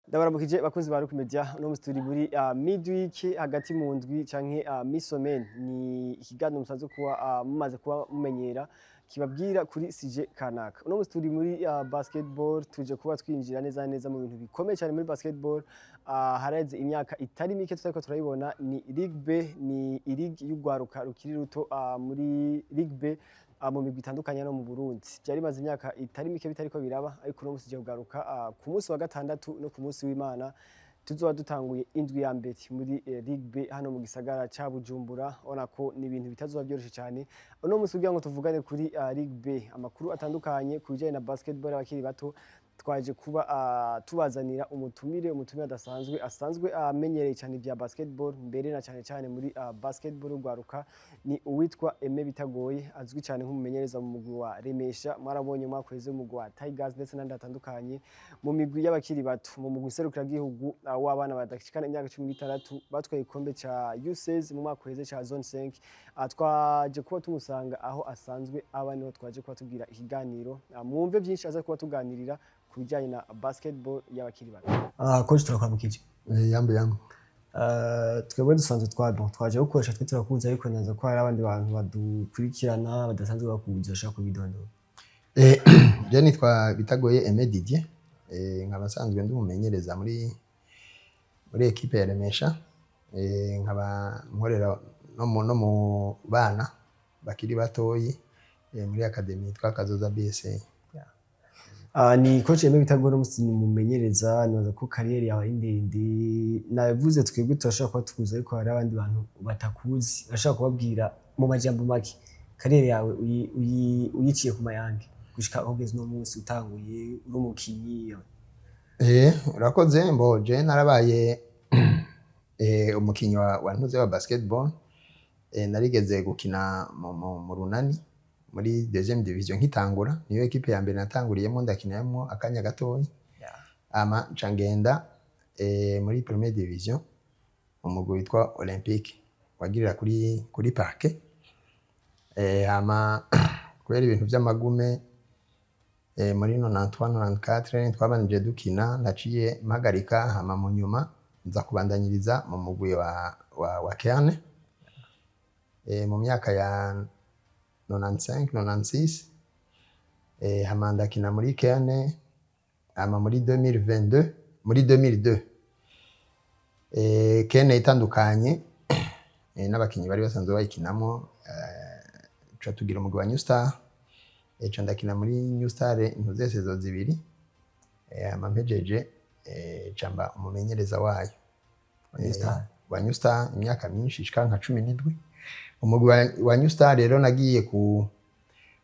Ndabaramukije bakunzi ba Rock Media no turi muri midweek hagati mu ndwi canke misomene ni ikiganiro musanzwe kuba mumaze kuba mumenyera kibabwira kuri sije kanaka. Uno musi turi muri basketball tuje kuba twinjira neza neza mu bintu bikomeye cyane muri basketball. Hareze imyaka itari mike tutariko turayibona ni Ligue B, ni Ligue y'ugwaruka rukiri ruto muri Ligue B mu migwi itandukanye no mu Burundi. Byari maze imyaka itari mike bitariko biraba, ariko uno musi je kugaruka ku munsi wa gatandatu no ku munsi w'Imana tuzoba dutanguye indwi ya mbere muri Ligue B hano mu gisagara ca Bujumbura. Ona ko ni ibintu bitazoba byoroshe cyane. Uno musi kugira ngo tuvugane kuri Ligue B amakuru atandukanye ku bijanye na basketball abakiri bato, twaje kuba tubazanira umutumire asanzwe amenyereye cyane vya basketball, mbere na cyane cyane muri basketball ugwaruka ni uwitwa Aime Bitagoye, azwi cyane nk'umumenyereza mu mugwi wa Remesha. Mwarabonye mwakweze mu mugwi wa Tigers ndetse n'andi atandukanye mu migwi y'abakiri bato, mu mugwi serukira gihugu w'abana badashikana imyaka 16 batwaye ikombe ca U16 mu mwaka weze ca Zone 5. Twaje kuba tumusanga aho asanzwe aba niho twaje kuba tubwira ikiganiro, mwumve byinshi aza kuba tuganirira ku bijyanye na basketball y'abakiri bato. Coach turakwamukije. Yambo. Twebwe dusanzwe twaje gukoresha twe turakunze, ariko naza ko hari abandi bantu badukurikirana badasanzwe bakubuza ashaka kubidondora. Je nitwa Bitagoye Aime Didier, nkaba nsanzwe ndi umumenyereza muri equipe ya Remesha, nkaba nkorera no mu bana bakiri batoyi muri academy twa Kazoza BSA. Ni coach Aime Bitagoye umumenyereza, naza ko career yawe indende. Navuze twebwe turashaka kuba tukuze, ariko hari abandi bantu batakuzi, ashaka kubabwira mu majambo make career yawe uyiciye ku mayange gushika aho ugeze no munsi utanguye uri umukinyi. Urakoze. Mbo je narabaye umukinyi wa ntuze wa basketball. Narigeze gukina mu runani muri deuxième division nkitangura, niyo equipe ya mbere natanguriyemo ndakinamo akanya gatoyi. Ama cangenda muri première division umugwi witwa Olympique wagirira kuri parquet. Ama kubera ibintu by'amagume muri 93-94 twabanije dukina, ndaciye mpagarika. Hama mu nyuma nza kubandanyiriza mu mugwi wa Kerne mu myaka ya 95-96. Hama ndakina muri Kerne. Hama muri 2002 Kerne itandukanye n'abakinyi bari basanzwe bayikinamo, ca tugira umugwi wa New Star. Ca ndakina muri New Star intuze sezo zibiri. Hama mpejeje camba umumenyereza wayo wa New Star imyaka myinshi ishika nka 17. Umugwi wa New Star rero nagiye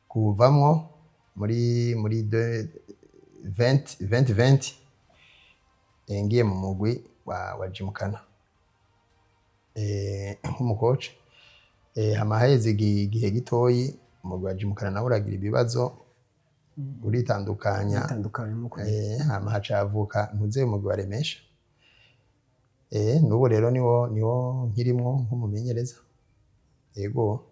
kuvamwo muri 2020 ngiye mu mugwi wa Jimkana nk'umucoach. Hama haheze igihe gitoyi umugwi wa Jimkana nawe uragira ibibazo uritandukanya. Hama hacavuka ntuze umugwi wa Remesha. Nubu rero niwo nkirimwo nk'umumenyereza. Yego.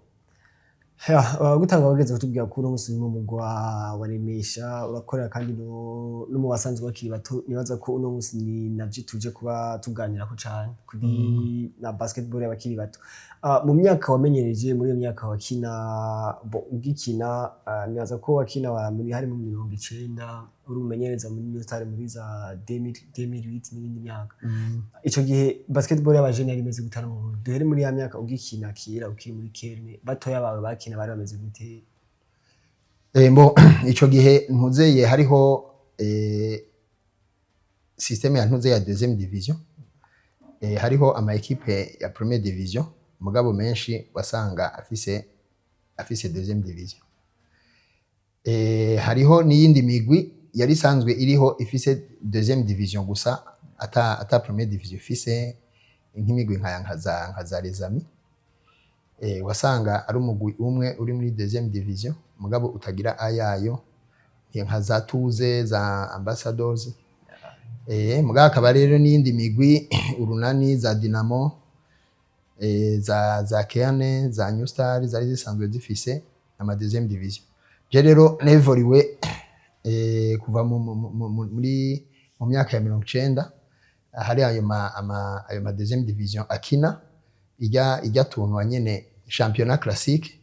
Gutanga wageze kutubwira ko uno musi mu mugwi wa Remesha urakorera kandi no mu basanzwe bakiri bato. Nibaza ko uno musi ni navyo tuje kuba tuganira ko cyane kuri na basketball y'abakiri bato. Mu myaka wamenyereje, muri iyo myaka wakina ugikina, nibaza ko wakina muri hari mu 90 uri umenyereza muri New Star muri za 2008 n'indi myaka. Ico gihe basketball y'abajene yari imeze gutana mu Burundi. Duhere muri ya myaka ugikina kira ukiri muri Kerne, batoya bawe bakina bari bameze gute? Mbo ico gihe ntuzeye hariho systeme ya ntuze ya deuxième division. Hariho ama equipe ya première division, mugabo menshi wasanga afise deuxième division. Hariho n'iyindi migwi yari sanzwe iriho ifise deuxième division gusa ata première division ifise, nk'imigwi nka za Les Amis. Wasanga ari umugwi umwe uri muri deuxième division mugabo utagira ayayo, nka za Tuze za Ambassadors. Mugabo akaba rero n'iyindi migwi urunani za Dynamo, za Kerne, za New Star zari zisanzwe zifise ama deuxième division. Je rero nevoriwe kuva mu myaka ya 90 hari ayo ma deuxième division akina ijya tunwa nyene championnat classique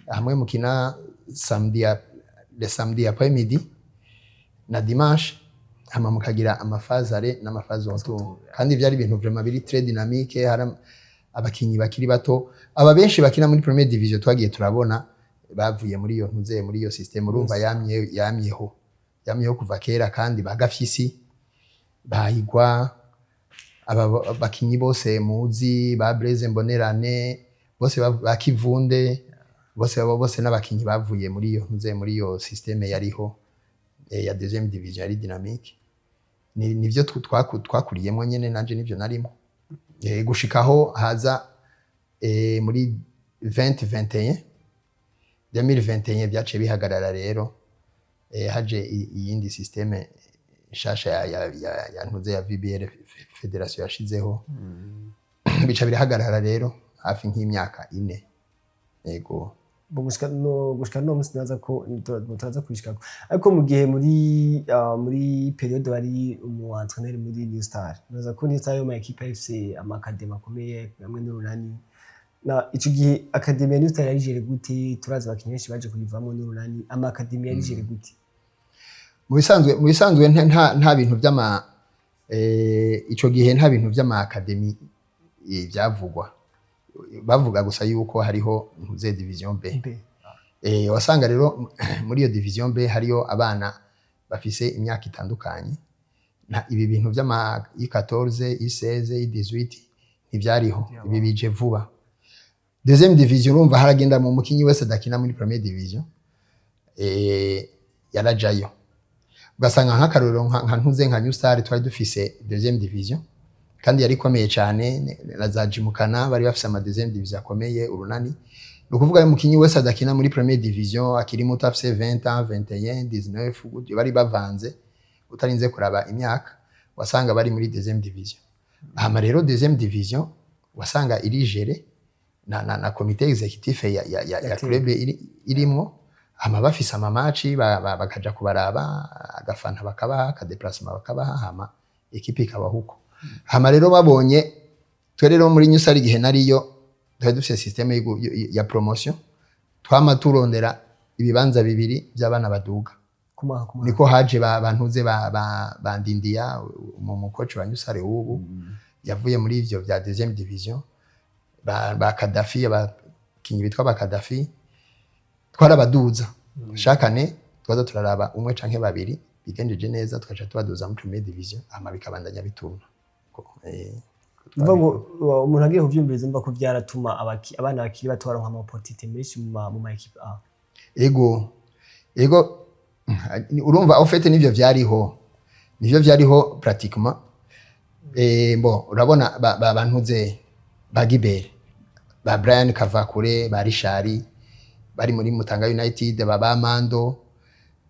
hamwe mukina le samedi après midi na dimanche hama mukagira amafazare n'amafazo retour kandi byari ibintu vraiment biri très dynamique hari abakinyi bakiri bato aba benshi bakina muri première division twagiye turabona bavuye muri iyo ntuze muri iyo system urumva yamyeho kuva kera kandi bagafyisi bahigwa aba bakinyi bose muzi ba Blaise Mbonerane bose bakivunde bose n'abakinyi bavuye muri iyo ntuze muri iyo system yariho ya deuxième division yari dynamique nivyo twakuriyemo nyene nanje nivyo narimo gushikaho haza muri 2021 byace bihagarara rero haje iyindi systeme shasha ya ntuze ya VBL federation yashizeho bica birahagarara rero hafi nk'imyaka 4 yego gushika no musi naza ko turaza kwishikako ariko mu gihe muri periode wari umu entraîneur muri New Star naza ko New Star yo ma equipe FC amakademi akomeye hamwe n'urunani na ico gihe academy ya New Star yari jere gute turaza abakinyi benshi baje kuyivamo n'urunani amakademi yari jere gute mu bisanzwe nta bintu by'ama ico gihe nta bintu by'ama academy byavugwa bavuga gusa yuko hariho ntuze division B wasanga rero muri iyo division B hariyo abana bafise imyaka itandukanye ibi bintu by'ama I14 I16 I18 ntibyariho ibi bije vuba deuxième division urumva haragenda mu mukinyi wese dakina muri première division yarajayo ugasanga nk'akarorero nka ntuze nka New Star twari dufise deuxième division kandi yari komeye cyane lazajimukana bari bafise ama deuxième division akomeye urunani nukuvuga umukinyi wese adakina muri première division akiri muto afise 20 ans 21 19 bari bavanze utarinze kuraba imyaka wasanga bari muri deuxième division hama rero deuxième division wasanga iri géré na comité exécutif ya club irimwo hama bafise ama match bakaja kubaraba agafanta bakabaha akadeplacement bakabaha hama equipe ikabahuko hama rero babonye twe rero muri New Star igihe nariyo twari dufise systeme ya promotion twama turondera ibibanza bibiri by'abana baduga niko haje bantuze bandindiya mu coach wa New Star ubu yavuye muri ivyo bya deuxième division ba Kadafi abakinyi bitwa ba Kadafi twarabaduza shakane twaza turaraba umwe canke babiri bigenjeje neza tukaca tubaduza muri première division hama bikabandanya bituma umuntu agiye kuvyumviriza mba ko byaratuma abana bakiri bato baronka ama opportunité menshi mu ma equipe A ego urumva au fait nivyo vyariho pratiquement bon urabona bantuze ba Gibert ba Brian Kavakure ba Richard bari muri Mutanga United ba Mando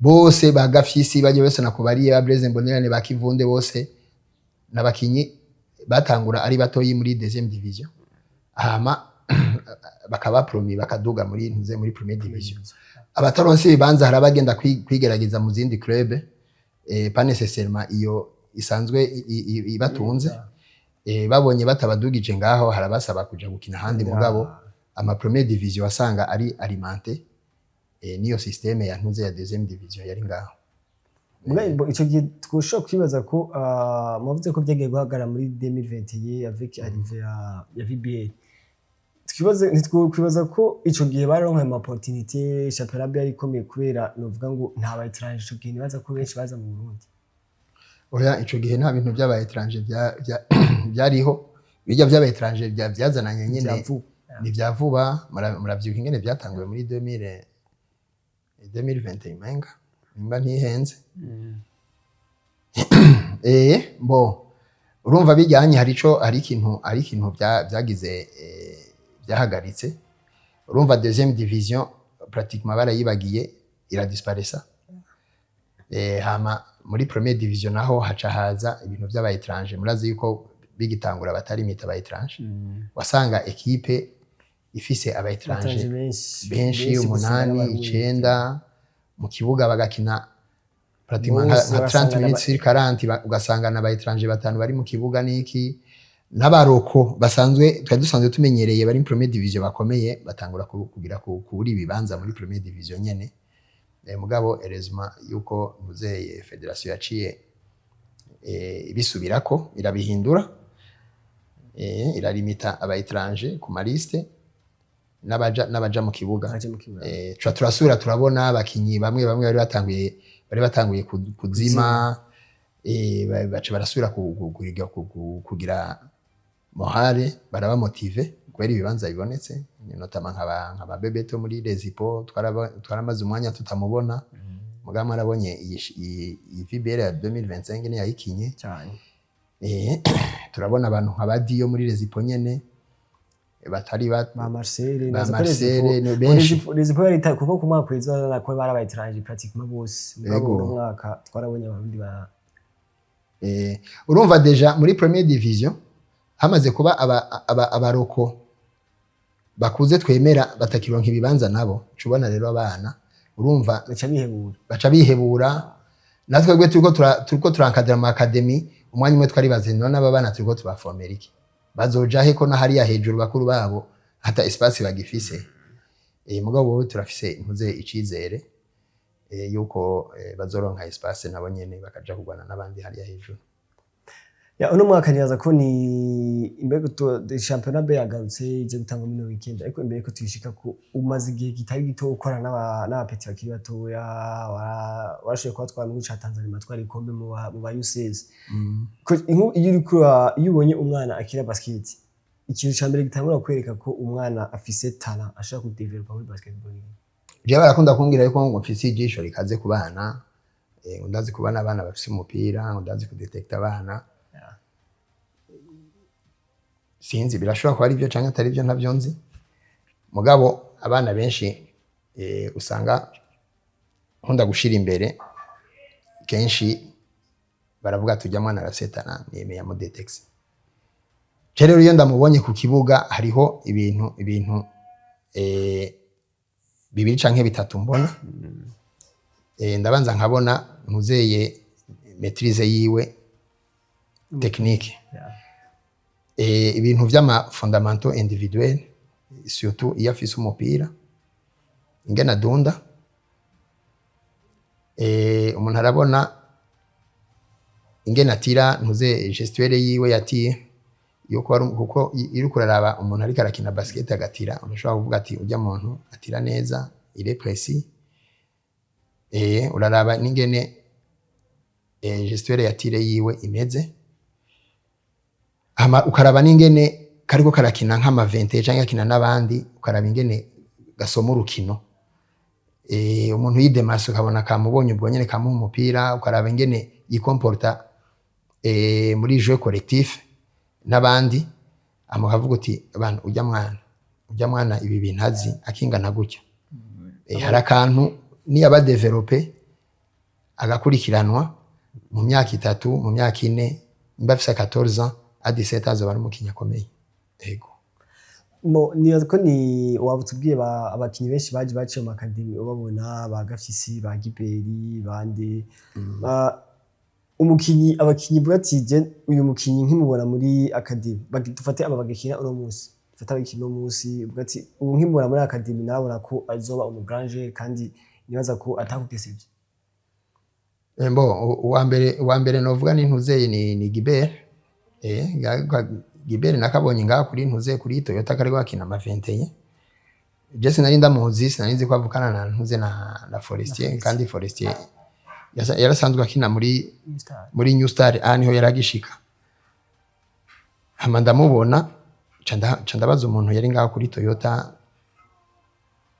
bose bagafyisi baje bose nakubariye ba Blaise Mbonerane bakivunde bose nabakinyi batangura ari batoyi muri deuxième division hama bakaba promis bakaduga muri ntuze muri première division abataronse bibanza harabagenda kwigerageza mu zindi club pas nécessairement iyo isanzwe ibatunze babonye batabadugije ngaho harabasaba kuja gukina handi mugabo ama première division wasanga ari alimenté niyo systeme ya ntuze ya deuxième division yari ngaho ico gihe twushobora kwibaza ko muvuze ko byagiye guhagara muri 2021 avec arrivée ya VBL twibaza ko ico gihe baronka ama opportunité championnat yari ikomeye kubera novuga ngo nta ba étranger ico gihe nibaza ko benshi baza mu Burundi oya ico gihe nta bintu by'aba étranger byariho bijya by'aba étranger byazananye nyene ni byavuba muravyibuka ingene byatanguye muri 2021 menga nimba ntihenze bo urumva bijyanye hari ikintu byagize byahagaritse urumva deuxième division pratiquement barayibagiye iradisparaître hama muri première division naho haca haza ibintu by'aba étranger murazi yuko bigitangura batari mita ba étranger wasanga equipe ifise aba étranger benshi 8 9 mu kibuga bagakina pratiquement nka 30 minutes sur 40 ugasanga na ba étranger batanu bari mu kibuga niki n'abaroko basanzwe twari dusanzwe tumenyereye bari mu première division bakomeye batangura kugira kuburi bibanza muri première division nyene mugabo heureusement yuko muzeye federation yaciye ibisubirako irabihindura iralimita aba étranger ku maliste n'abaja mu kibuga turasubira turabona abakinyi bamwe bari batanguye kuzima bace barasubira kugira morale baraba motive kubera ibibanza bibonetse notamment nk'aba Bebeto muri Rezipo twaramaze umwanya tutamubona mugama arabonye iyi VBL ya 2025 ni yayikinye cyane turabona abantu nk'abadiyo muri Rezipo nyene batari ba Marcel no benshi Rezipo yari kuko ku mwaka kweza nako barabaye étranger pratiquement bose mu mwaka twarabonye abarundi ba urumva deja muri première division hamaze kuba abaroko bakuze twemera batakironka ibibanza nabo cubona rero abana urumva baca bihebura natwe gwe turiko turankadira mu academy umwanya umwe twari baze none aba bana turiko tubafomera iki bazoja he ko na hariya hejuru bakuru babo hata espace bagifise mugabo turafise impuze icizere yuko bazoronka espace nabo nyene bakaja kugwana nabandi hariya hejuru ya uno mwaka niyaza ko ni imbere to championnat B yagarutse ije gutanga muri weekend ariko imbere ko tuyishika ko umaze igihe kitari gito ukora n'abapeti bakiri batoya warashoye kwa twara mu Tanzania matwara ikombe mu ba U16 ko iyo ubonye umwana akira basket ikintu ca mbere gitangura kwereka ko umwana afise talent ashaka kudevelopa muri basketball je barakunda kumbwira yuko ngo mfise ijisho rikaze ku bana ndazi kubana abana bafise umupira ndazi kudetecta abana sinzi birashobora kuba ari byo canke atari byo ntavyo nzi mugabo abana benshi usanga nkunda gushira imbere kenshi baravuga tujya mwana arasetana nemeye mu detex rero iyo ndamubonye ku kibuga hariho ibintu bibiri canke bitatu mbona ndabanza nkabona ntuzeye maîtrise yiwe technique ibintu vy'ama fondamentaux individuels surtout iyo afise umupira ingena dunda umuntu arabona ingena tira ntuze gestuelle yiwe yatiye yuko kuko iri kuraraba umuntu ariko arakina basket agatira urashobora kuvuga ati ujya muntu atira neza il est précis uraraba n'ingene gestuelle yatire yiwe imeze ukaraba n'ingene kariko karakina nk'ama 20 canke akina n'abandi ukaraba ingene gasoma urukino umuntu yidemaso ukabona kamubonye ubwo nyene kamuha umupira ukaraba ingene yikomporta muri jeu collectif n'abandi amukavuga uti abantu ujya mwana ibi bintu azi akingana gutya hari akantu ni aba developer agakurikiranwa mu myaka 3 mu myaka 4 mbafisa 14 ans à 17 ans bari mu kinyakomeye yego niyo ko ni wabutubwiye abakinyi benshi baje baciye mu academy ubabona bagafisi ba Giberi bande abakinyi bwatije uyu mukinyi nkimubona muri academy dufate aba bagakina uno munsi dufate abakina uno munsi bwati ubu nkimubona muri academy nabona ko azoba umuganje kandi nibaza ko atakutesebye uwa mbere novuga ni ntuzeye ni Giberi Giberi nakabonye ngaha kuri ntuze kuri Toyota kari wakina ama 21 je sinari ndamuzi sinari ko avukana na ntuze na Forestier kandi Forestier yarasanzwe akina muri New Star niho yaragishika hama ndamubona candabaza umuntu yari ngaha kuri Toyota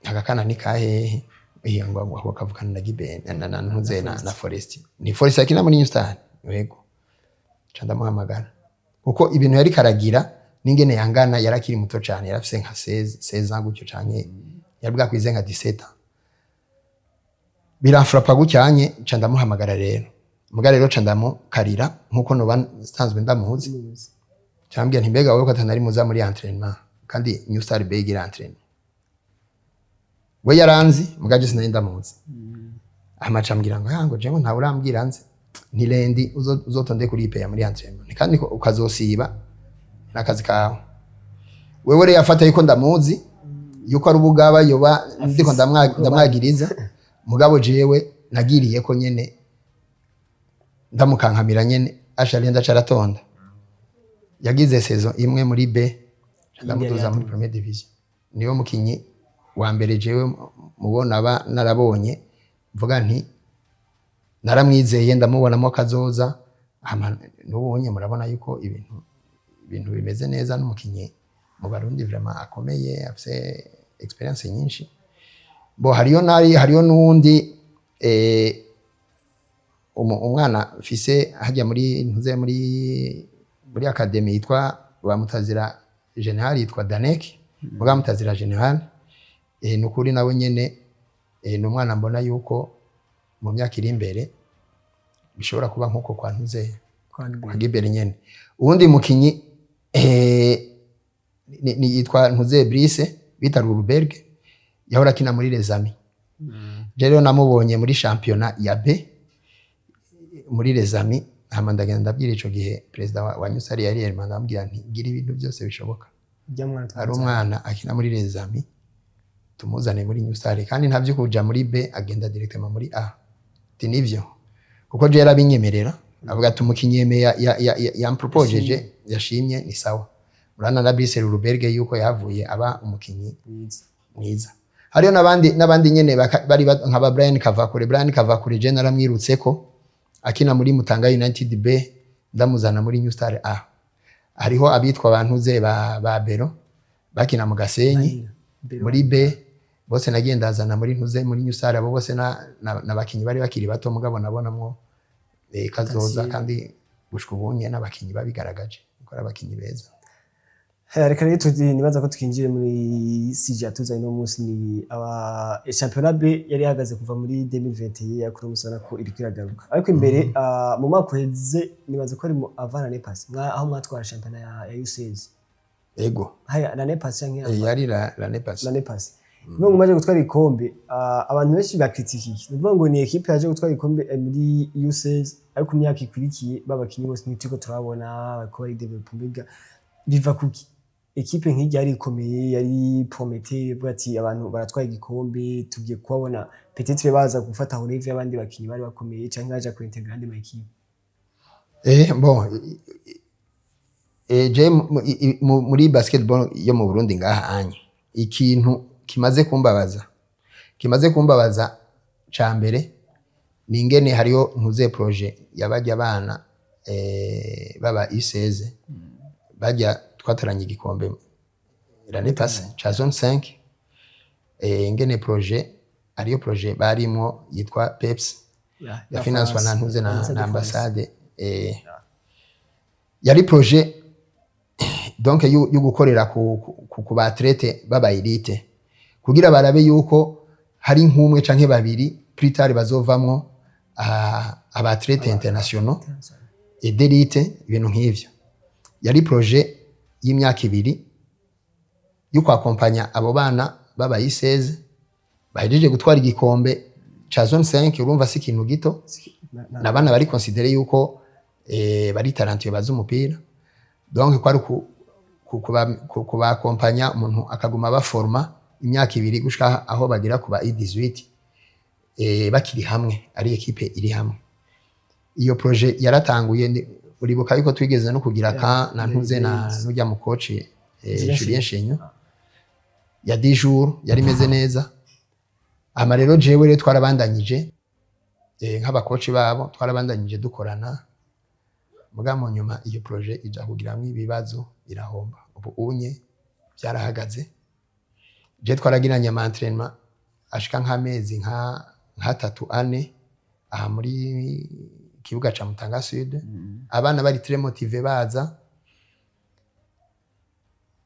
agakana ni kahe ngo akavukana na Giberi na ntuze na Forestier ni Forestier akina muri New Star yego candamuhamagara uko ibintu yari karagira n'ingene yangana yarakiri muto cyane yarafise nka 16 gutyo canke yabwa kwize nka 17 biramfrapa gucyanye ca ndamuhamagara rero muga rero ca ndamukarira nkuko no basanzwe ndamuzi cyambye ntimbega wowe ko atanari muza muri entraînement kandi New Star Big ira entraînement we yaranzi muga je sinari ndamuzi amaca ambwira ngo yango je ngo ntawe urambwira nze ni lendi uzotonde kuri ipeya muri entraînement kandi ukazosiba nakazi kawe wewe rero yafata yuko ndamuzi yuko ari ubugaba yoba ndiko ndamwagiriza mugabo jewe nagiriye ko nyene ndamukankamira nyene asharenda caratonda yagize saison imwe muri B ndamutuza muri première division niyo mukinyi wa mbere jewe mubona narabonye mvuga nti naramwizeye ndamubonamo kazoza n'ubonye murabona yuko ibintu bimeze neza n'umukinyi mu Barundi vraiment akomeye afite experience nyinshi bo hariyo n'undi umwana fise hajya muri academy yitwa bamutazira general yitwa Danek muga mutazira general nukuri nawe nyene n'umwana mbona yuko mu myaka iri imbere bishobora kuba nkuko kwa ntuze kwa Gibert nyene ubundi mukinyi ni yitwa ntuze Brice bita Ruberg yahora kina muri Les Amis rero namubonye muri championnat ya B muri Les Amis hama ndagenda ndabwira ico gihe president wa Nyusari yari Herman ambwira nti gira ibintu byose bishoboka ari umwana akina muri Les Amis tumuzane muri Nyusari kandi ntavyo kuja muri B agenda directement muri A nivyo kuko je yarabinyemerera avuga ati umukinyeme yampropojeje yashimye ni sawa urana na Brice Ruberg yuko yavuye aba umukinyi mwiza hariyo nabandi nyene bari nkaba Brian Kavakure je naramwirutseko akina muri Mutanga United B ndamuzana muri New Star A hariho abitwa abantu ze ba Bero bakina mu Gasenyi muri B bose nagiye ndazana muri ntuze muri New Star abo bose nabakinyi bari bakiri bato mugabo nabonamwo kazoza kandi gushika ubunye n'abakinyi babigaragaje ko ari abakinyi beza. Reka rero nibaza ko tukinjire muri CJ atuzanye no munsi ni aba championnat B yari hagaze kuva muri 2021 yakuru musana ko iri kwiragaruka ariko imbere mu mwaka uheze nibaza ko ari mu avana ne pass aho mwatwara championnat ya U16 ego haya la ne pass yanki yari la ne pass no mumaje gutwara ikombe abantu benshi bakritiki nivuga ngo ni equipe yaje gutwara ikombe muri U16 ariko imyaka ikurikiye babakinyi bose nitiko turabona bakora development biva kuki equipe nk'ijya yari ikomeye yari Prometteur bwati abantu baratwaye igikombe tugiye kubabona peut-être baza gufata relève y'abandi bakinyi bari bakomeye cyangwa baje ku integra andi makipe bon je muri basketball yo mu Burundi ngaha anye ikintu kimaze kumbabaza ca mbere ni ingene hariyo ntuze projet yabajya abana baba U16 bajya twataranye igikombe l'année passée cha zone 5 ingene projet ariyo projet barimo yitwa PEPS ya financement na ntuze na ambassade yari projet donc yo gukorera ku batrete baba elite kugira barabe yuko hari nk'umwe canke babiri plus tard bazovamwo abatrete internationaux et d'élite ibintu nk'ivyo yari projet y'imyaka 2 yuko akompanya abo bana baba U16 bahejeje gutwara igikombe cha zone 5 urumva si ikintu gito nabana bari considérer yuko bari talentueux bazi umupira donc kwari kuba kompanya umuntu akaguma baforma imyaka 2 gushika aho bagira kuba I18 bakiri hamwe ari equipe iri hamwe iyo projet yaratanguye uribuka yuko twigeze no kugira ka na ntuze na nujya mu coach Julien Chenyo ya 10 jours yari meze neza ama rero jewe rero twarabandanyije nk'abakoci babo twarabandanyije dukorana muga mu nyuma iyo projet ija kugiramwe ibibazo irahomba ubu unye byarahagaze je twaragiranye ama entraînement ashika nk'amezi nka 3-4 aha muri kibuga cha Mutanga Sud abana bari très motivé baza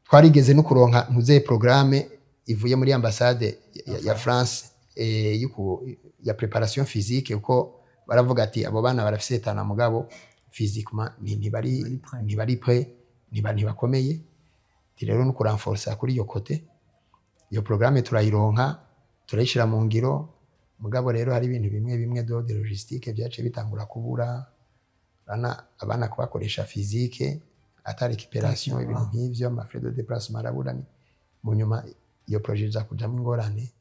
twarigeze no kuronka ntuze programme ivuye muri ambassade ya France ya préparation physique uko baravuga ati abo bana barafise tana mugabo physiquement ntibari prêt ntibakomeye rero no kurenforcer kuri iyo côté iyo programme turayironka turayishira mu ngiro mugabo rero hari ibintu bimwe bimwe de logistique byace bitangura kubura abana kubakoresha physique ata récupération ibintu nk'ivyo ama frais de déplacement arabura ni mu nyuma iyo projet za kujamo ingorane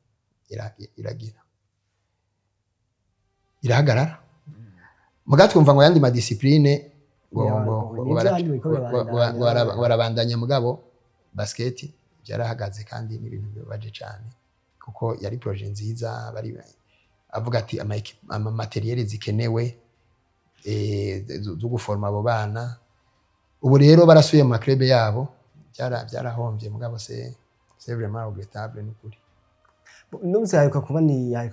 irahagarara muga twumva ngo yandi ma discipline barabandanya mugabo basket byarahagaze kandi n'ibintu bibaje cyane kuko yari projet nziza bari avuga ati ama materiel zikenewe zo guforma abo bana ubu rero barasuye mu club yabo byarahombye mugabo c'est vraiment regrettable n'ukuri Numse hayuka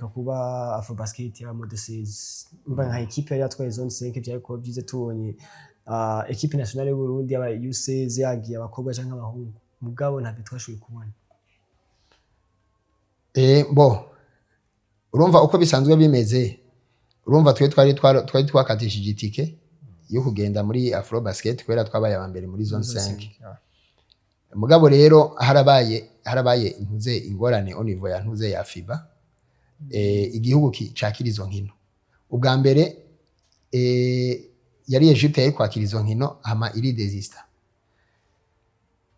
kuba Afrobasket ya mode 16 mba nka equipe yatwaye zone 5 byariko byize tubonye equipe nationale y'u Burundi aba U16 yagiye abakobwa canke abahungu mugabo ntabwo twashoboye kubona urumva uko bisanzwe bimeze urumva twari twakatishije itike yo kugenda muri Afrobasket kubera twabaye abambere muri zone 5 mugabo rero harabaye intuze ingorane au niveau ya ntuze ya FIBA igihugu cakira izo nkino ubwa mbere yari Egypte yari kwakira izo nkino hama iri desista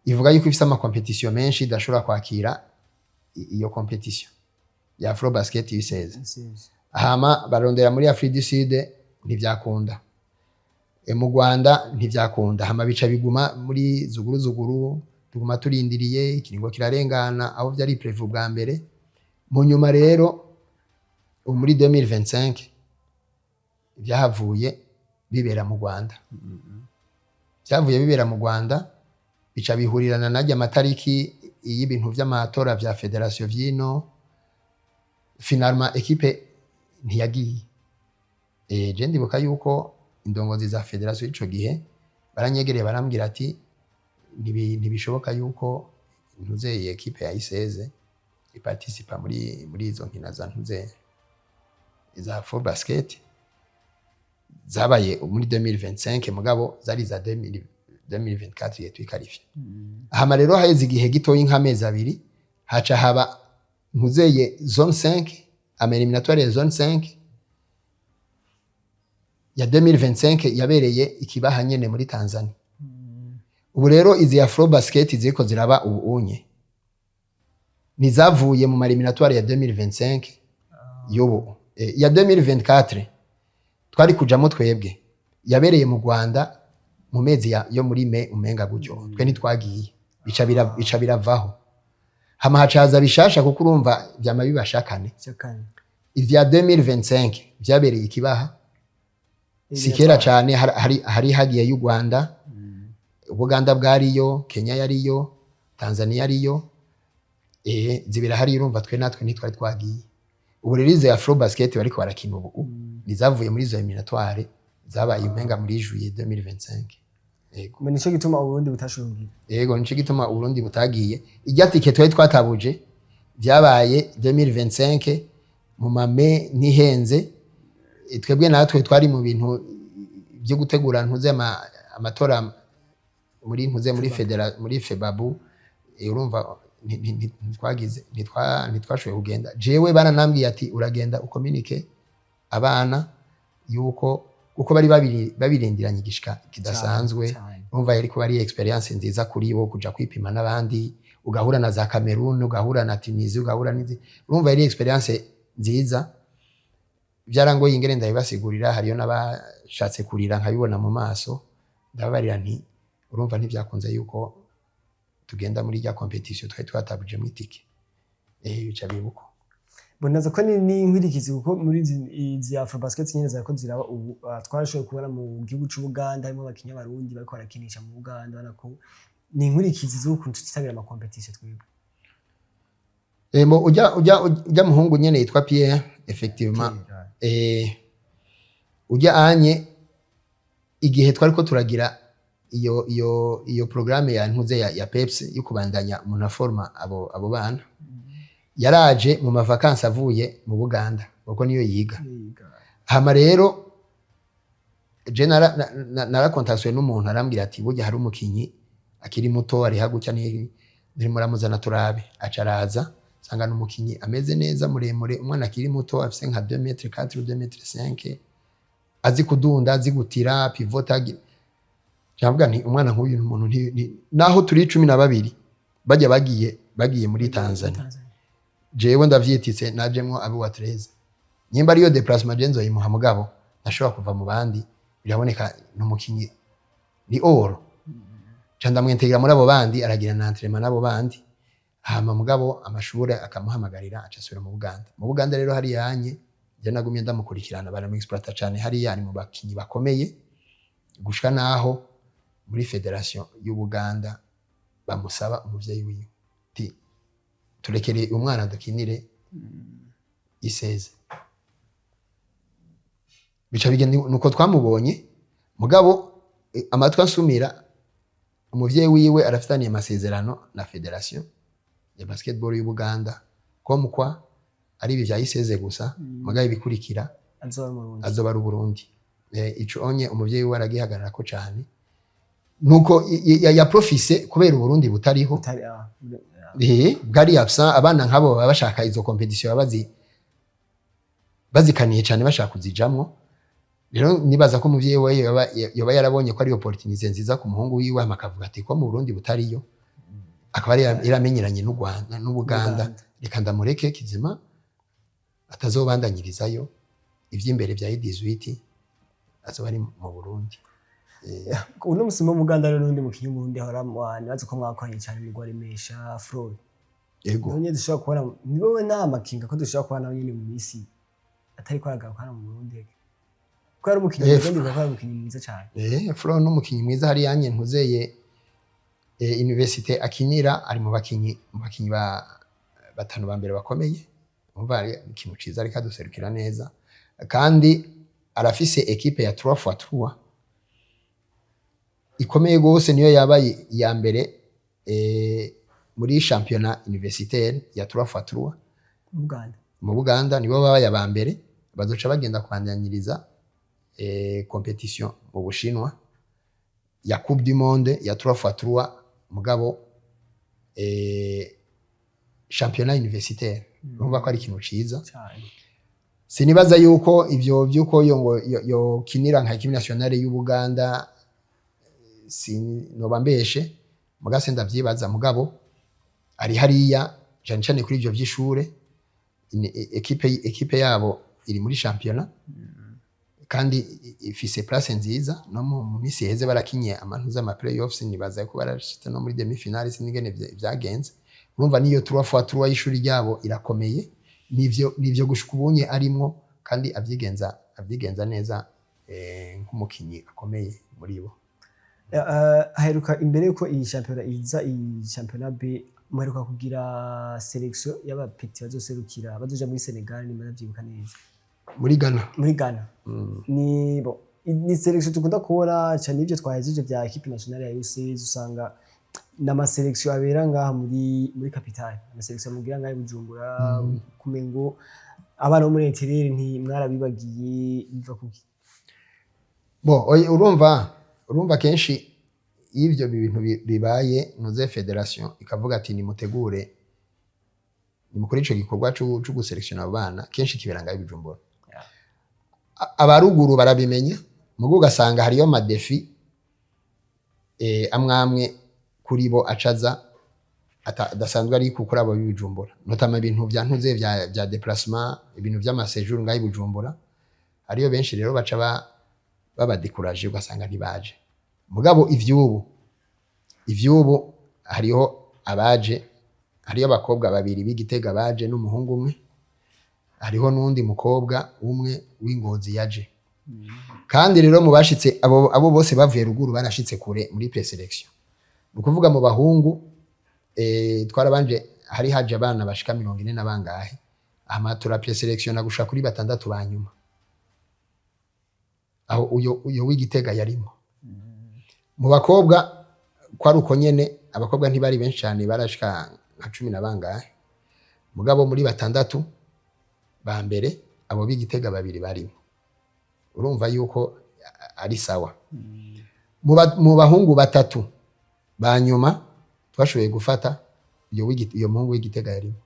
ivuga yuko ifise ama competition menshi idashobora kwakira iyo competition ya Afrobasket U16 hama barondera muri Afrique du Sud ntivyakunda mu Rwanda ntivyakunda hama bica biguma muri zuguru tuguma turindiriye ikiringo kirarengana aho byari prevu bwa mbere mu nyuma rero muri 2025 byahavuye bibera mu Rwanda bibera mu Rwanda bica bihurirana najya amatariki y'ibintu vy'amatora vya federation vyino finalement equipe ntiyagiye je ndibuka yuko indongozi za federation ico gihe baranyegereye barambwira ati ntibishoboka yuko ntuze equipe ya U16 iparticipa muri izo nkina za ntuze za Afrobasket zabaye muri 2025 mugabo zari za 2024 yetwikarifye hama rero haheze igihe gitoyi nk'amezi abiri haca haba ntuzeye zone 5 ama eliminatoire ya zone 5 ya 2025 yabereye ikibaha nyene muri Tanzania ubu rero izi Afrobasket ziko ziraba ubunye nizavuye mu eliminatoire ya 2025 yobo ya 2024 twari kujamo twebwe yabereye mu Rwanda mu mezi yo muri me umenga gutyo twe nitwagiye bica biravaho hama hacaza bishasha kuko urumva byama bibashakane ivya 2025 byabereye ikibaha sikera cyane hari hagiye y'u Rwanda Uganda bwariyo Kenya yariyo Tanzania yariyo zibira hari urumva twe natwe nitwari twagiye ubu rero izo Afrobasket bariko barakina ubu nizavuye muri zo eliminatoire zabaye umenga muri juillet 2025 yego nico gituma Burundi butashungiye yego nico gituma Burundi butagiye ijya tike twari twatabuje byabaye 2025 mu mame nihenze twebwe natwe twari mu bintu byo gutegura ntuze amatora muri ntuze muri Febabu urumva ntitwagize ntitwashoboye kugenda jewe baranambwiye ati uragenda ukomunike abana yuko uko bari babirindiranye igishika kidasanzwe urumva yari kuba ari experience nziza kuri bo kuja kwipima n'abandi ugahura na za Cameroon ugahura na Tunisia ugahura n'izi urumva yari experience nziza byarangoye ingere ndabibasigurira hariyo n'abashatse kurira nkabibona mu maso ndababarira nti urumva ntibyakunze yuko tugenda muri ya competition twari twatabuje mu itike bica bibuko bonaza ko ni inkwirikizi kuko muri izi Afrobasket nyene zako ziraba ubu twarashoboye kubona mu gihugu cy'u Buganda harimo abakinya barundi bariko barakinisha mu Buganda banako ni inkwirikizi z'ukuntu tutabira ama competition twebwe ujya muhungu nyene yitwa Pierre effectivement ujya anye igihe twari ko turagira iyo programme ya ntuze ya Pepsi yo kubandanya umuntu aforma abo bana yaraje mu mavakansi avuye mu Buganda kuko niyo yiga hama rero je narakontaksuye n'umuntu arambwira ati burya hari umukinyi akiri muto ari hagutya ni muramuzana turabe acaraza usanga n'umukinyi ameze neza muremure, umwana akiri muto afise nka 2 metres 4 2 metres 5 azi kudunda, azi gutira, pivota. Cyangwa ni umwana nk'uyu n'umuntu naho turi 12 bajya bagiye muri Tanzania. Jewe ndavyititse najemwo abi wa 13. Nyimba ariyo déplacement genzo yimuha mugabo nashobora kuva mu bandi biraboneka n'umukinyi ni oro. Canda mwintegra muri abo bandi aragira na entraînement nabo bandi. Hama mugabo amashure akamuhamagarira acasubira mu Buganda. Mu Buganda rero hari yanye je nagumye ndamukurikirana baramuexploiter cyane hari yani mu bakinyi bakomeye gushika naho muri federation y'u Buganda bamusaba umuvyeyi wiwe ti turekere umwana dukinire iseze. Bica bigenda nuko twamubonye mugabo amatwi asumira umuvyeyi wiwe arafitaniye amasezerano na federation ya basketball y'u Buganda comme quoi ari ibi vyayiseze gusa mugabo bikurikira azoba ari Burundi. Ico onye umuvyeyi we aragihagarara ko cyane nuko ya profise kubera Burundi butariho bwari absent. Abana nkabo bashaka izo competition bazikaniye cyane bashaka kuzijamwo. Rero nibaza ko umuvyeyi we yoba yarabonye ko ari opportunité nziza ku muhungu wiwe amakavuga ati ko mu Burundi butariyo akaba yaramenyeranye n'u Rwanda n'u Buganda reka ndamureke kizima atazobandanyirizayo ivy'imbere vya 18 azoba ari mu Burundi. Uno musimo mu Buganda rero n'undi mukinyi mu Burundi ahora nibaza ko mwakoranye cyane mu Rwaremesha Floyd. Yego none dushobora kubona ni wowe nta makinga ko dushobora kubona nyine mu misi atari ko aragaruka mu Burundi ko ari umukinyi kandi ko ari umukinyi mwiza cyane. Floyd n'umukinyi mwiza hari yanye ntuzeye université akinira ari mu bakinyi batanu ba mbere bakomeye umva ikintu ciza ariko aduserukira neza kandi arafise equipe ya 3x3 ikomeye gose niyo yabaye ya mbere muri championnat universitaire ya 3x3 mu Buganda nibo babaye aba mbere bazoca bagenda kwandanyiriza competition mu Bushinwa ya Coupe du Monde ya 3x3 mugabo championnat universitaire urumva ko ari ikintu ciza cyane. Sinibaza yuko ivyo byuko yo kinira nka equipe nationale y'u Buganda noba mbeshe mugase ndavyibaza mugabo ari hariya cyane kuri ivyo vy'ishure equipe yabo iri muri championnat kandi ifise place nziza no mu misi heze barakinye amantuza ama playoffs nibaza ko barashita no muri demi finale sinigene vyagenze. Urumva niyo 3x3 y'ishuri ryabo irakomeye nivyo gushukubunye arimwo kandi avyigenza neza nk'umukinyi akomeye muri bo. Aheruka imbere yuko iyi championnat iza iyi championnat B muheruka kugira selection y'abapeti bazoserukira bazoja muri Senegal ni maravyibuka neza muri Ghana. Ni selection tukunda kubona cyane ivyo twahejeje vya equipe nationale ya UCS usanga nama selection abera ngaha muri capitale na selection mugira ngaha Bujumbura kumengo abana muri interieur nti mwarabibagiye biva kuki urumva kenshi ivyo bintu bibaye nuze federation ikavuga ati nimutegure nimukora ico gikorwa cyo guselectiona abana kenshi kiberanga Bujumbura. Abaruguru barabimenya mugo ugasanga hariyo madefi amwamwe kuri bo acaza adasanzwe ari kukura abo Bujumbura notama ibintu vya ntuze vya déplacement ibintu vy'ama séjour ngayi Bujumbura hariyo benshi rero baca baba décourager ugasanga ntibaje mugabo ivyubu hariho abaje hariyo abakobwa babiri b'Igitega baje n'umuhungu umwe hariho nundi mukobwa umwe w'Ingozi yaje kandi rero mu bashitse abo bose bavuye ruguru barashitse kure muri preselection ukuvuga mu bahungu twarabanje hari haje abana bashika 40 na bangahe amatora preselection nagusha kuri 6 banyuma aho uyo w'Igitega yarimo mu bakobwa kwari uko nyene abakobwa ntibari benshi cyane barashika nka 10 na bangahe mugabo muri 6 ba mbere abo b'Igitega babiri barimo urumva yuko ari sawa. Mu bahungu 3 banyuma twashoboye gufata iyo muhungu w'Igitega yarimo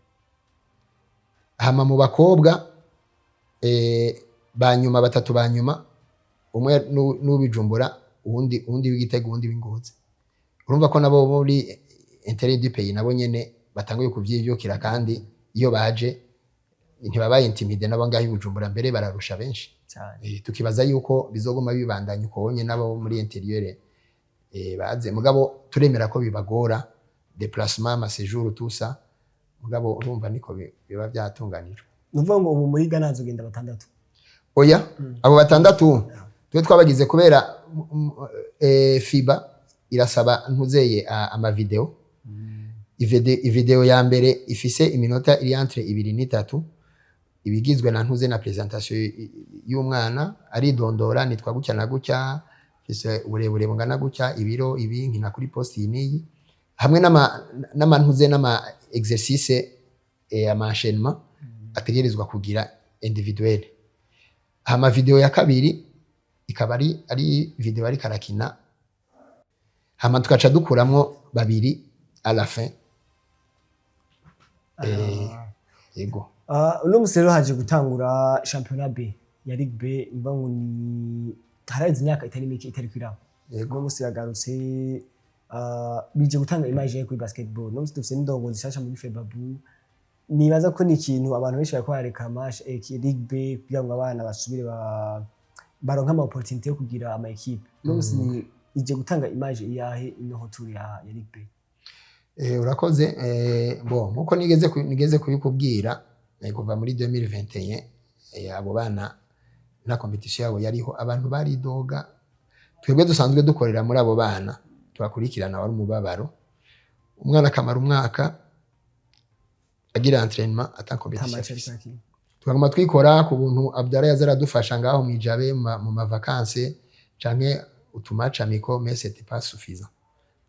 hama mu bakobwa banyuma batatu banyuma umwe n'ubijumbura uwundi w'Igitega uwundi w'Ingozi urumva ko nabo muri intérêt du pays nabo nyene batanguye kuvyivyukira kandi iyo baje ntibabaye intimide nabo ngaho ibujumbura mbere bararusha benshi tukibaza yuko bizoguma bibandanya uko wonye nabo muri intérieur baze mugabo turemera ko bibagora déplacement ama séjour tout ça mugabo urumva niko biba byatunganijwe nuvuga ngo ubu muri Ghana hazogenda batandatu oya abo batandatu twe twabagize kubera FIBA irasaba ntuzeye ama video video ya mbere ifise iminota iri entre 2 n'itatu ibigizwe na ntuze na presentation y'umwana ari dondora nitwa gutya na gutya fise uburebure bungana gutya ibiro ibi nkina kuri post yiniyi hamwe n'amantuze n'ama exercice ama enchaînement ategerezwa kugira individuel hama video ya kabiri ikaba ari video ari karakina hama tukaca dukuramwo babiri à la fin yego uno musi rero haje gutangura championnat B ya Ligue B imva ngo ni harazi imyaka itari mike itari kwiraba uno musi yagarutse bije gutanga image kuri basketball no musi dufise n'indongo zishasha muri FEBABU nibaza ko ni ikintu abantu benshi bariko bareka match Ligue B kugira ngo abana basubire baronka ama opportunity yo kugira ama equipe no musi ni ije gutanga image iyahe ino tour ya Ligue B urakoze bon nkuko nigeze kubikubwira kuva muri 2021 abo bana na competition yabo yariho abantu baridoga twebwe dusanzwe dukorera muri abo bana tubakurikirana wari umubabaro umwana kamara umwaka agira entraînement ata competition twagomba twikora ku buntu Abdara yazara dufasha ngaho mwijabe mu ma vacances canke utumacha miko mais c'était pas suffisant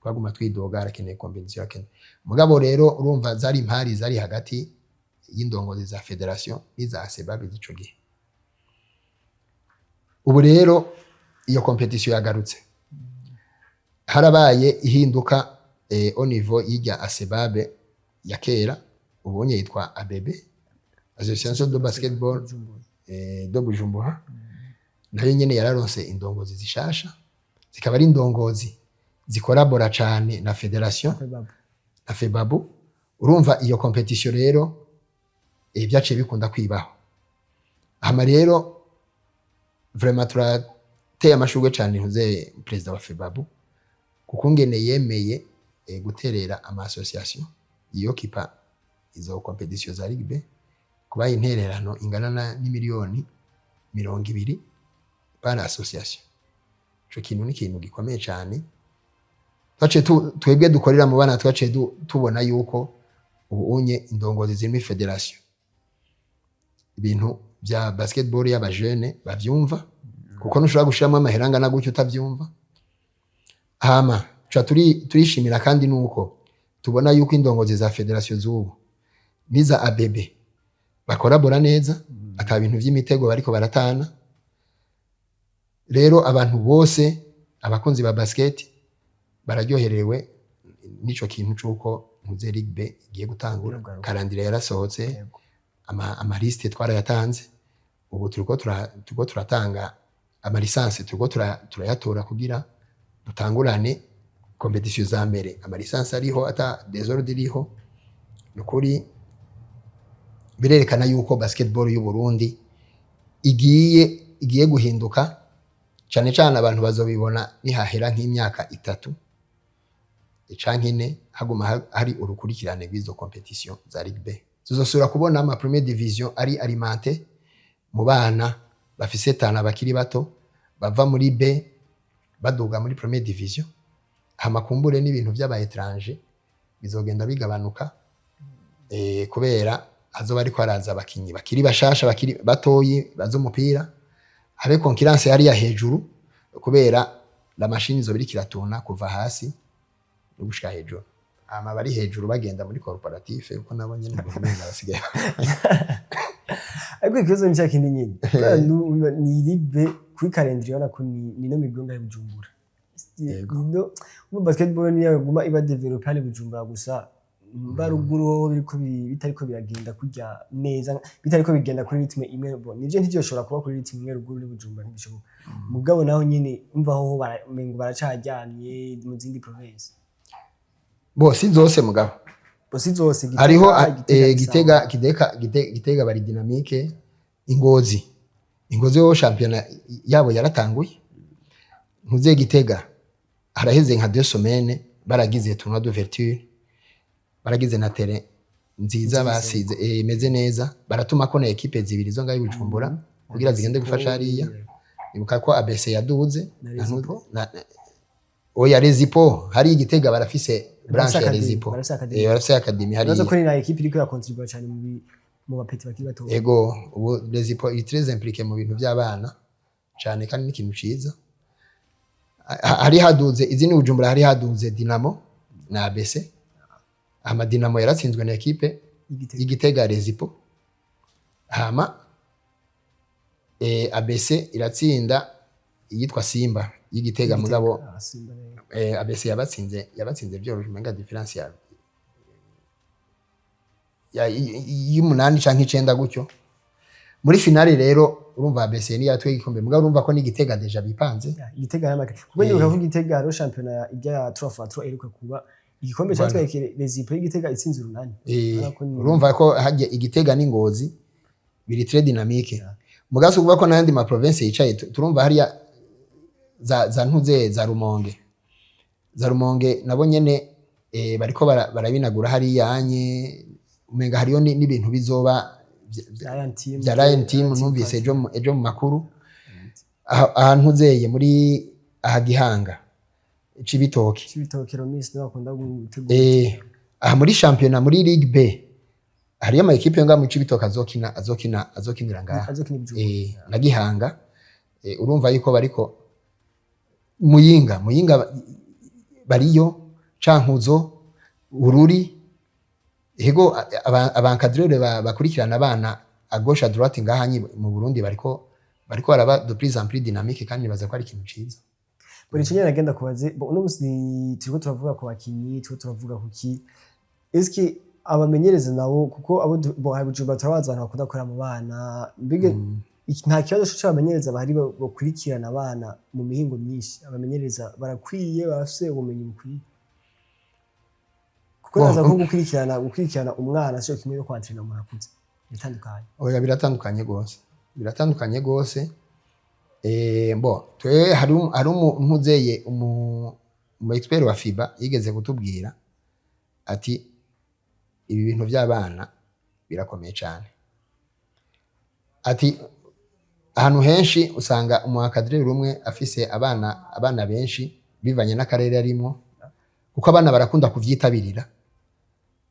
twaguma twidoga arakeneye competition akeneye mugabo rero urumva zari impari zari hagati y'indongozi za federation n'iza sebabe zico gihe ubu rero iyo competition yagarutse harabaye ihinduka au niveau y'ijya asebabe ya kera ubonye yitwa ABB Association de Basketball de Bujumbura nayo nyene yararonse indongozi zishasha zikaba ari indongozi zikorabora cyane na federation na FEBABU urumva iyo competition rero byace bikunda kwibaho hama rero vraiment turateye amashugwe cyane ntuze president wa FEBABU kuko ngene yemeye guterera ama association iyo kipa izo competition za Ligue B kuba intererano ingana n'imiliyoni 200 par association cyo kintu ni kintu gikomeye cyane twace twebwe dukorera mu bana twace tubona yuko ubunye indongozi zimwe federation ibintu bya basketball y'aba jeune bavyumva kuko nushobora gushiramo amaheranga na gutyo utavyumva hama turishimira kandi nuko tubona yuko indongozi za federation zubu niza ABB bakorabora neza ata bintu vy'imitego bariko baratana rero abantu bose abakunzi ba basket bararyoherewe nico kintu cuko muze Ligue B igiye gutangura karandira yarasohotse ama liste twarayatanze ubu turiko turatanga ama licence turiko turayatora kugira dutangurane competition za mbere ama licence ariho ata desordre iriho nukuri birerekana yuko basketball y'u Burundi igiye guhinduka cyane cyane abantu bazobibona nihahera nk'imyaka 3 canke 4 haguma hari urukurikirane rw'izo competition za Ligue B tuzosura kubona ama première division ari alimenté mu bana bafise tana bakiri bato bava muri B baduga muri première division hamakumbure n'ibintu by'aba étranger bizogenda bigabanuka kubera azoba ariko araza abakinyi bakiri bashasha bakiri batoyi bazo umupira habe concurrence yari ya hejuru kubera la machine zo birikira tuna kuva hasi no gushika hejuru ama bari hejuru bagenda muri corporative uko nabonye n'ubumenyi basigaye ariko ikibazo ni cyakindi nyine ni Ligue kuri calendrier yana ko ni no migonga ya Bujumbura no mu basketball ni yaguma iba developer ni Bujumbura gusa baruguru ho bitariko biragenda kujya neza bitariko bigenda kuri ritme imwe bo nivyo ntivyoshobora kuba kuri ritme imwe ruguru n'Ibujumba ntibishoboka mugabo naho nyene umva ho baracajyanye mu zindi province bo si zose mugabo bosi zose hariho Gitega bari dynamique Ingozi ho championnat yabo yaratanguye ntuze Gitega haraheze nka 2 semaines baragize tournoi d'ouverture baragize na terrain nziza basize imeze neza baratuma ko na equipe zibiri zo ngaho Bujumbura kugira zigende gufasha hariya ibuka ko ABC yaduze oya Rezipo hari Gitega barafise branche ya Rezipo barafise academy hari nazo ko ni na equipe iriko ya contribute cyane mu bapeti bakiri bato ego ubu Rezipo est très impliqué mu bintu by'abana cyane kandi n'ikintu ciza hari haduze izini Bujumbura hari haduze Dinamo na ABC ama Dinamo yaratsinzwe na equipe y'Igitega Rezipo hama ABC iratsinda yitwa Simba y'Igitega mugabo ABC yabatsinze byoroshye menga difference y'umunani canke 9 gutyo muri finale rero urumva ABC ni yatwe igikombe mugabo urumva ko n'Igitega deja bipanze Igitega y'amake kuko nibuka ko Igitega ro championnat ijya 3x3 eruka kuba igikombe cyatwekere Rezipo y'Igitega itsinze urunani urumva ko hajye Igitega n'Ingozi biri très dynamique mugaso kuvuga ko n'andi ma province yicaye turumva hariya za ntuze za Rumonge nabo nyene bariko barabinagura hariya anye umenga hariyo n'ibintu bizoba bya Lion Team numvise ejo mu makuru ahantu zeye muri Gihanga Cibitoke Romis no bakunda gutegura aha muri championnat muri Ligue B hariyo ama equipe nga mu Cibitoke azokinira ngaha na Gihanga urumva yuko bariko Muyinga bariyo Cankuzo Ururi ego abankadrere bakurikirana abana à gauche à droite ngahanyi mu Burundi bariko baraba de plus en plus dynamique kandi baza ko ari ikintu ciza buri kinye nagenda kubaze uno musi turiko turavuga ku bakinyi turiko turavuga kuki eski abamenyereza nabo kuko abo Bujumbura turabaza abantu bakunda gukora mu bana mbige nta kibazo cy'abamenyereza bahari bakurikirana abana mu mihingo myinshi abamenyereza barakwiye bafise ubumenyi bukwiye kuko naza ko gukurikirana umwana cyo kimwe no kwantrena mu rakuze bitandukanye oya biratandukanye gose twe hari ntuzeye umu expert wa FIBA yigeze kutubwira ati ibi bintu by'abana birakomeye cyane ati ahantu henshi usanga umuakadrere rumwe afise abana benshi bivanye n'akarere arimo kuko abana barakunda kuvyitabirira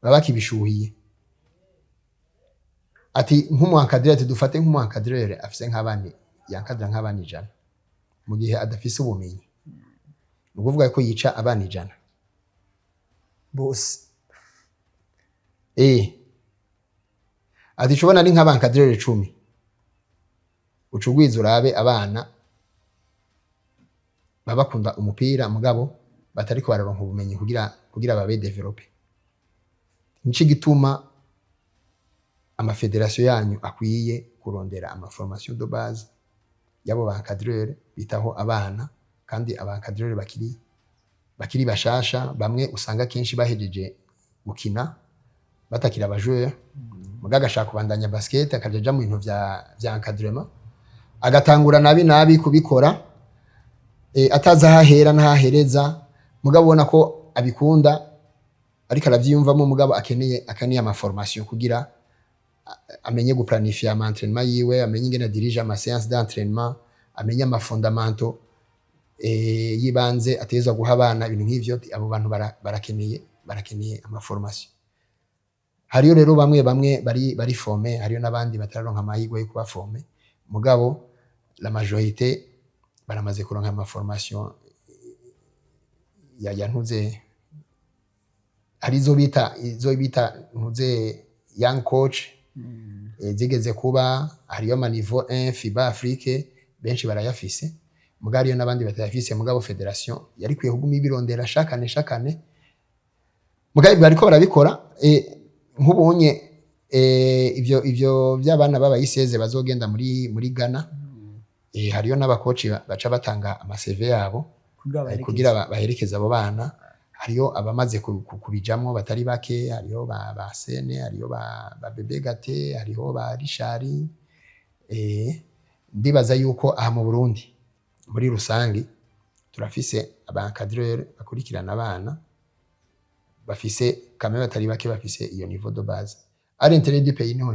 baba kibishuhiye ati nk'umuakadrere dufate nk'umuakadrere afise nk'abana yankadra nk'abana 100 mu gihe adafise ubumenyi nukuvuga ko yica abana 100 bose ati shobona ari nk'abankadrere 10 ucugwiza urabe abana babakunda umupira mugabo batariko bararonka ubumenyi kugira babe developer nici gituma ama federation yanyu akwiye kurondera ama formation de base yabo bankadrere bitaho abana kandi abankadrere bakiri bashasha bamwe usanga kenshi bahejeje gukina batakira abajoueur mugaga shaka kubandanya basket akajaja mu bintu vya encadrement agatangura nabi kubikora ataza hahera ntahereza mugabo ubona ko abikunda ariko aravyiyumvamo mugabo akeneye ama formation kugira amenye guplanifier ama entraînement yiwe amenye ingene dirige ama séance d'entraînement amenye ama fondamentaux yibanze atezwa guha abana ibintu nk'ivyo abo bantu barakeneye ama formation hariyo rero bamwe bari formé hariyo nabandi batararonka amahirwe yo kuba formé mugabo la majorité baramaze kuronka ama formation ya ntuze hari izo bita ntuze young coach zigeze kuba hariyo ama niveau 1 FIBA Afrique benshi barayafise mugabo hariyo nabandi batayafise mugabo federation yari kwiye kuguma ibirondera shakane mugabe bariko barabikora nk'ubunye ivyo by'abana b'abayiseze bazogenda muri Ghana hariyo n'abakoci baca batanga amaseve yabo kugira baherekeze abo bana. Hariyo abamaze kubijamwo batari bake, hariyo ba Sene, hariyo ba Bebe Gate, hariyo ba Rishari. Ndibaza yuko aha mu Burundi muri rusangi turafise abancadreur bakurikirana abana bafise kamwe batari bake bafise iyo niveau de base. Ari intérêt du pays niho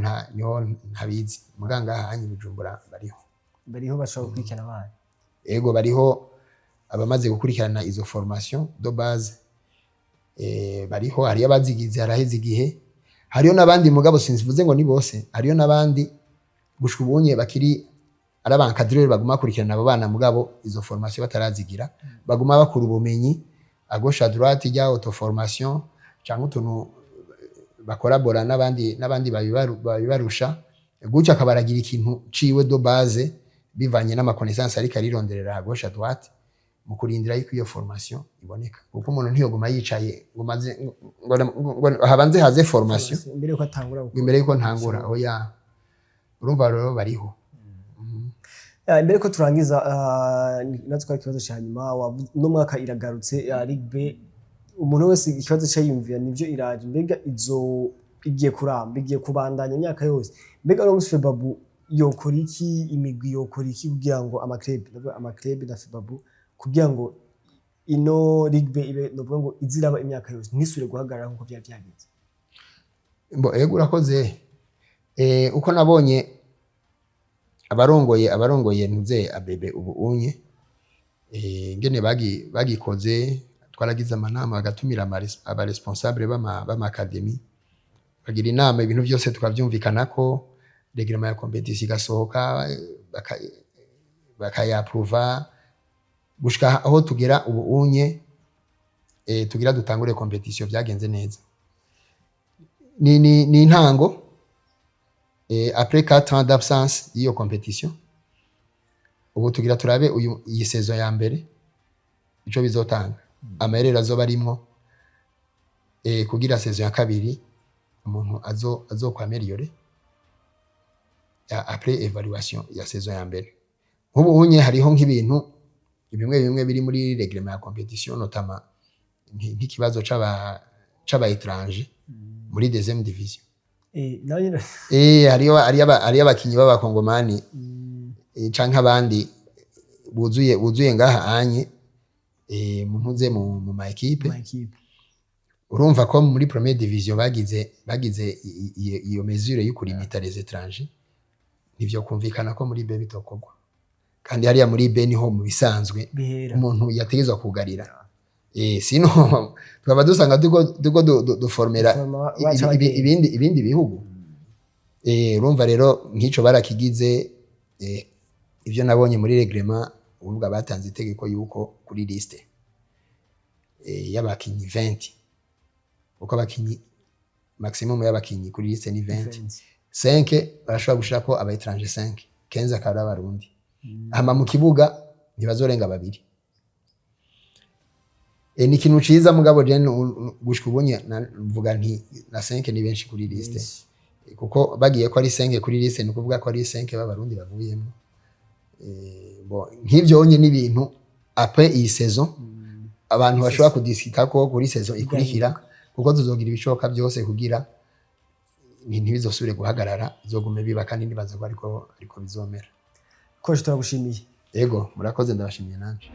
ntabizi muganga hanyi Bujumbura bariho bashobora gukurikirana abana. Ego bariho abamaze gukurikirana izo formation de base. Bariho hariyo abazigize haraheze igihe, hariyo n'abandi mugabo sinzivuze ngo ni bose, hariyo n'abandi gushika ubunye bakiri ari abancadreur baguma kurikirana abo bana mugabo izo formation batarazigira, baguma bakura ubumenyi à gauche à droite ijya auto formation cyangwa utuntu bakorabora n'abandi babibarusha, gutyo akabaragira ikintu ciwe de base bivanye n'amakonaissance ariko arironderera à gauche à droite mu kurindira yuko iyo formation iboneka, kuko umuntu ntiyoguma yicaye ngo maze ngo habanze haze formation imbere yuko ntangura. Oya, urumva rero bariho. Imbere ko turangiza natwe ikibazo cya nyuma no mwaka iragarutse Ligue B, umuntu wese ikibazo cyo yumvira nivyo iraje, mbega izo igiye kuramba igiye kubandanya imyaka yose, mbega no Febabu yokora iki, imigwi yokora iki kugira ngo amaklub na Febabu kugira ngo ino Ligue B ibe novuga ngo iziraba imyaka yose ntisure guhagarara nkuko byari byagenze? Ego urakoze. Uko nabonye abarongoye ntuze abebe ubu unye ngene bagikoze, twaragize amanama bagatumira aba responsable b'ama academy bagira inama, ibintu byose tukavyumvikanako, reglement ya competition igasohoka bakayapprova gushika aho tugera ubu unye tugira dutangure competition byagenze neza. Ni intango après 4 ans d'absence y'iyo competition, ubu tugira turabe iyi saison ya mbere ico bizotanga, amayerero azoba arimwo kugira saison ya kabiri umuntu azokwameliore après évaluation ya saison ya mbere. Nk'ubu unye hariho nk'ibintu bimwe biri muri règlement ya competition, notamment nk'ikibazo c'aba étranger muri deuxième division. Hariyo abakinyi b'abakongomani canke abandi buzuye ngaha anye muntuze mu ma equipe. Urumva ko muri première division bagize iyo mesure yo kulimita les étrangers, nivyo kumvikana ko muri B bitokorwa, kandi hariya muri B niho mu bisanzwe umuntu yategezwa kugarira. Sino twaba dusanga duko duformera ibindi bihugu. Urumva rero nk'ico barakigize. Ivyo nabonye muri reglement ubwo batanze itegeko yuko kuri liste y'abakinyi 20, uko abakinyi maximum y'abakinyi kuri liste ni 20, 5 barashobora gushirako aba étranger 5, 15 akaba abarundi. Hama mu kibuga ntibazorenga babiri. Ni ikintu ciza mugabo je gushika ubunye mvuga nti na 5 ni benshi kuri liste, kuko bagiye ko ari 5 kuri liste ni kuvuga ko ari 5 b'abarundi bavuyemo. Nk'ivyo onye n'ibintu après iyi saison abantu bashobora kudiscuta ko kuri saison ikurikira, kuko tuzogira ibishoboka byose kugira ntibizosubire guhagarara, zogume biba kandi nibaza ko ariko bizomera. Coach turagushimiye. Ego murakoze, ndabashimiye nanje.